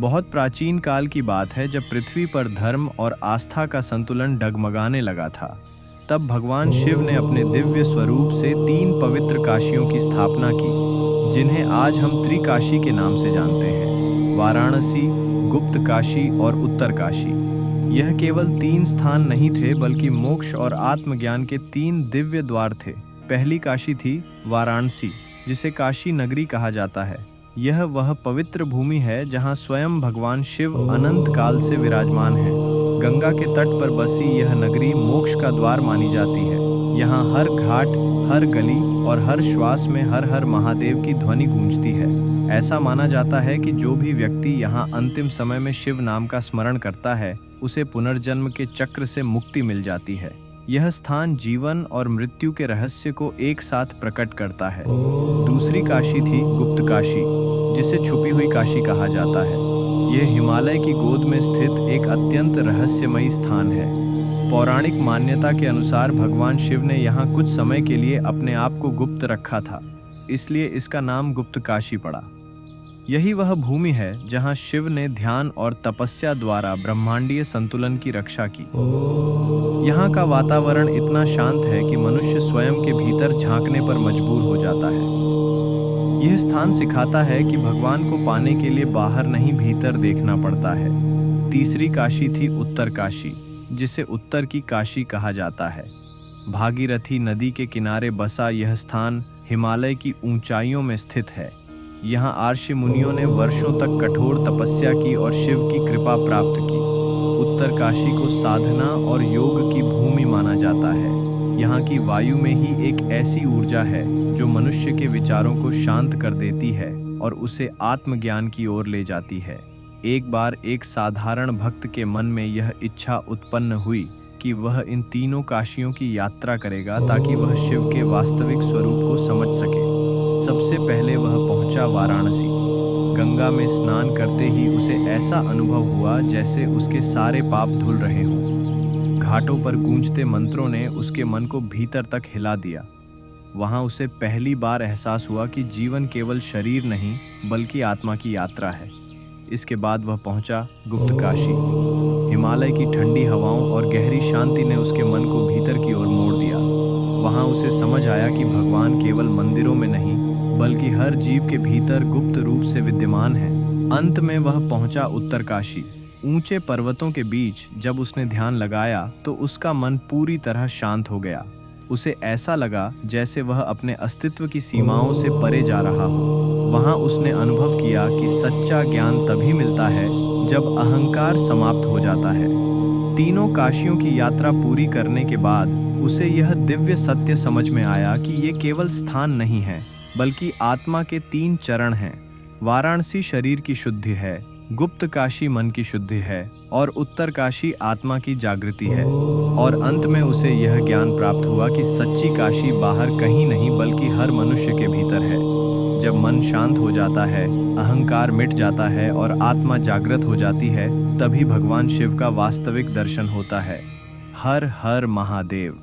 बहुत प्राचीन काल की बात है जब पृथ्वी पर धर्म और आस्था का संतुलन डगमगाने लगा था। तब भगवान शिव ने अपने दिव्य स्वरूप से 3 पवित्र काशियों की स्थापना की, जिन्हें आज हम त्रिकाशी के नाम से जानते हैं: वाराणसी, गुप्त काशी और उत्तर काशी। यह केवल 3 स्थान नहीं थे, बल्कि मोक्ष और आत्मज्ञान के 3 दिव्य द्वार थे। पहली काशी थी वाराणसी, जिसे काशी नगरी कहा जाता है। यह वह पवित्र भूमि है जहां स्वयं भगवान शिव अनंत काल से विराजमान है। गंगा के तट पर बसी यह नगरी मोक्ष का द्वार मानी जाती है। यहाँ हर घाट, हर गली और हर श्वास में हर हर महादेव की ध्वनि गूंजती है। ऐसा माना जाता है कि जो भी व्यक्ति यहाँ अंतिम समय में शिव नाम का स्मरण करता है, उसे पुनर्जन्म के चक्र से मुक्ति मिल जाती है। यह स्थान जीवन और मृत्यु के रहस्य को एक साथ प्रकट करता है। दूसरी काशी थी गुप्त काशी, जिसे छुपी हुई काशी कहा जाता है। यह हिमालय की गोद में स्थित एक अत्यंत रहस्यमयी स्थान है। पौराणिक मान्यता के अनुसार भगवान शिव ने यहाँ कुछ समय के लिए अपने आप को गुप्त रखा था, इसलिए इसका नाम गुप्त काशी पड़ा। यही वह भूमि है जहाँ शिव ने ध्यान और तपस्या द्वारा ब्रह्मांडीय संतुलन की रक्षा की। यहाँ का वातावरण इतना शांत है कि मनुष्य स्वयं के भीतर झांकने पर मजबूर हो जाता है। यह स्थान सिखाता है कि भगवान को पाने के लिए बाहर नहीं, भीतर देखना पड़ता है। तीसरी काशी थी उत्तर काशी, जिसे उत्तर की काशी कहा जाता है। भागीरथी नदी के किनारे बसा यह स्थान हिमालय की ऊंचाइयों में स्थित है। यहाँ आर्षि मुनियों ने वर्षों तक कठोर तपस्या की और शिव की कृपा प्राप्त की। उत्तर काशी को साधना और योग की भूमि माना जाता है। यहाँ की वायु में ही एक ऐसी ऊर्जा है जो मनुष्य के विचारों को शांत कर देती है और उसे आत्मज्ञान की ओर ले जाती है। एक बार एक साधारण भक्त के मन में यह इच्छा उत्पन्न हुई कि वह इन तीनों काशियों की यात्रा करेगा ताकि वह शिव के वास्तविक स्वरूप को समझ सके। सबसे पहले वह पहुंचा वाराणसी। गंगा में स्नान करते ही उसे ऐसा अनुभव हुआ जैसे उसके सारे पाप धुल रहे हों। घाटों पर गूंजते मंत्रों ने उसके मन को भीतर तक हिला दिया। वहां उसे पहली बार एहसास हुआ कि जीवन केवल शरीर नहीं, बल्कि आत्मा की यात्रा है। इसके बाद वह पहुंचा गुप्त काशी। हिमालय की ठंडी हवाओं और गहरी शांति ने उसके मन को भीतर की ओर मोड़ दिया। वहां उसे समझ आया कि भगवान केवल मंदिरों में नहीं, बल्कि हर जीव के भीतर गुप्त रूप से विद्यमान है। अंत में वह पहुंचा उत्तर काशी। ऊंचे पर्वतों के बीच जब उसने ध्यान लगाया तो उसका मन पूरी तरह शांत हो गया। उसे ऐसा लगा जैसे वह अपने अस्तित्व की सीमाओं से परे जा रहा हो। वहां उसने अनुभव किया कि सच्चा ज्ञान तभी मिलता है जब अहंकार समाप्त हो जाता है। तीनों काशियों की यात्रा पूरी करने के बाद उसे यह दिव्य सत्य समझ में आया कि ये केवल स्थान नहीं है, बल्कि आत्मा के 3 चरण हैं। वाराणसी शरीर की शुद्धि है, गुप्त काशी मन की शुद्धि है और उत्तर काशी आत्मा की जागृति है। और अंत में उसे यह ज्ञान प्राप्त हुआ कि सच्ची काशी बाहर कहीं नहीं, बल्कि हर मनुष्य के भीतर है। जब मन शांत हो जाता है, अहंकार मिट जाता है और आत्मा जागृत हो जाती है, तभी भगवान शिव का वास्तविक दर्शन होता है। हर हर महादेव।